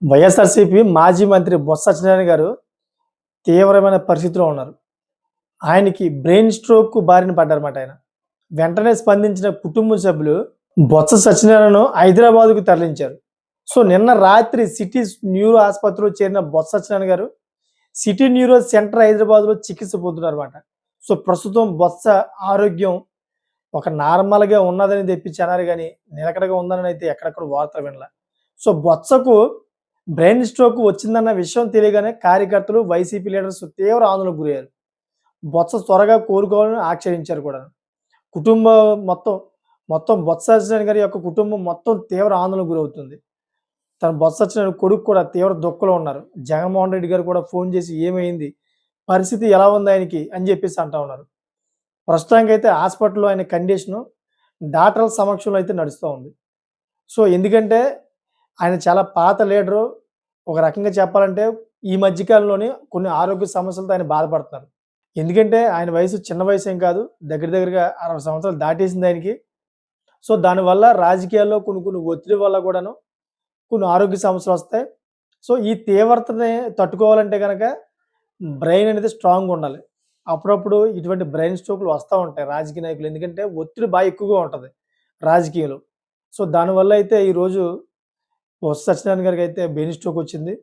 వైఎస్ఆర్‌సీపీ మాజీ మంత్రి బొత్స సత్యనారాయణ గారు తీవ్రమైన పరిస్థితిలో ఉన్నారు. ఆయనకి బ్రెయిన్ స్ట్రోక్ బారిన పడ్డారన్నమాట ఆయన. వెంటనే స్పందించిన కుటుంబ సభ్యులు బొత్స సత్యనారాయణను హైదరాబాద్‌కు తరలించారు. సో, నిన్న రాత్రి సిటీ న్యూరో ఆసుపత్రిలో చేరిన బొత్స సత్యనారాయణ గారు సిటీ న్యూరో సెంటర్ హైదరాబాద్‌లో చికిత్స పొందుతున్నారన్నమాట. సో, ప్రస్తుతం బొత్స ఆరోగ్యం ఒక నార్మల్‌గా ఉన్నదని తెప్పించి అన్నారు గానీ, నిలకడగా ఉందని అయితే ఎక్కడెక్కడ వార్తలు వినలా. సో, బొత్సకు బ్రెయిన్ స్ట్రోక్ వచ్చిందన్న విషయం తెలియగానే కార్యకర్తలు, వైసీపీ లీడర్స్ తీవ్ర ఆందోళనకు గురయ్యారు. బొత్స త్వరగా కోలుకోవాలని ఆక్షేపించారు కూడా. కుటుంబం మొత్తం, మొత్తం బొత్స సత్యనారాయణ గారి యొక్క కుటుంబం మొత్తం తీవ్ర ఆందోళనకు గురవుతుంది. తన బొత్స సత్యనారాయణ కొడుకు కూడా తీవ్ర దుఃఖంలో ఉన్నారు. జగన్మోహన్ రెడ్డి గారు కూడా ఫోన్ చేసి ఏమైంది? పరిస్థితి ఎలా ఉంది ఆయనకి? అని చెప్పేసి అంటా ఉన్నారు. ప్రస్తుతానికైతే హాస్పిటల్‌లో ఆయన కండిషను డాక్టర్ల సమక్షంలో అయితే నడుస్తా ఉంది. సో, ఎందుకంటే ఆయన చాలా పాత లీడరు. ఒక రకంగా చెప్పాలంటే ఈ మధ్య కాలంలోనే కొన్ని ఆరోగ్య సమస్యలతో ఆయన బాధపడుతున్నారు. ఎందుకంటే ఆయన వయసు చిన్న వయసేం కాదు. దగ్గర దగ్గరగా 60 సంవత్సరాలు దాటేసింది ఆయనకి. సో, దానివల్ల రాజకీయాల్లో కొన్ని కొన్ని ఒత్తిడి వల్ల కూడాను కొన్ని ఆరోగ్య సమస్యలొస్తాయి. సో, ఈ తీవ్రతని తట్టుకోవాలంటే గనక బ్రెయిన్ అనేది స్ట్రాంగ్‌గా ఉండాలి. అప్పుడప్పుడు ఇటువంటి బ్రెయిన్ స్ట్రోక్‌లు వస్తా ఉంటాయి రాజకీయ నాయకులు. ఎందుకంటే ఒత్తిడి ఎక్కువగా ఉంటది రాజకీయంలో. సో, దానివల్ల అయితే ఈరోజు బొత్స సత్యనారాయణ గారికైతే బ్రెయిన్ స్ట్రోక్ వచ్చింది.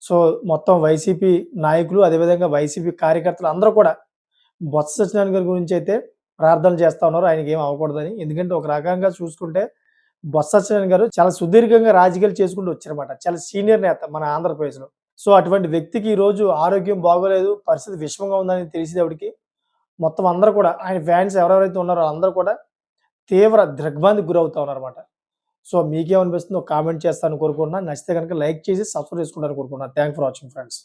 సో, మొత్తం వైసీపీ నాయకులు, అదేవిధంగా వైసీపీ కార్యకర్తలు అందరూ కూడా బొత్స సత్యనారాయణ గారి గురించైతే ప్రార్థనలు చేస్తా ఉన్నారు. ఆయనకేమి అవ్వకూడదని. ఎందుకంటే ఒక రకంగా చూసుకుంటే బొత్స సత్యనారాయణ గారు చాలా సుదీర్ఘంగా రాజకీయాలు చేసుకుంటూ వచ్చారన్నమాట. చాలా సీనియర్ నేత మన ఆంధ్రప్రదేశ్‌లో. సో, అటువంటి వ్యక్తికి ఈరోజు ఆరోగ్యం బాగోలేదు, పరిస్థితి విషమంగా ఉందని తెలిసేటప్పటికి మొత్తం అందరూ కూడా ఆయన ఫ్యాన్స్ ఎవరెవరైతే ఉన్నారో అందరూ కూడా తీవ్ర దిగ్భ్రాంతికి గురవుతా ఉన్నారన్నమాట. సో, మీకేమనిపిస్తుందో కామెంట్ చేస్తారని కోరుకుంటున్నాను. నచ్చితే గనుక లైక్ చేసి సబ్స్క్రైబ్ చేసుకుంటారని కోరుకుంటున్నాను. Thanks for watching friends.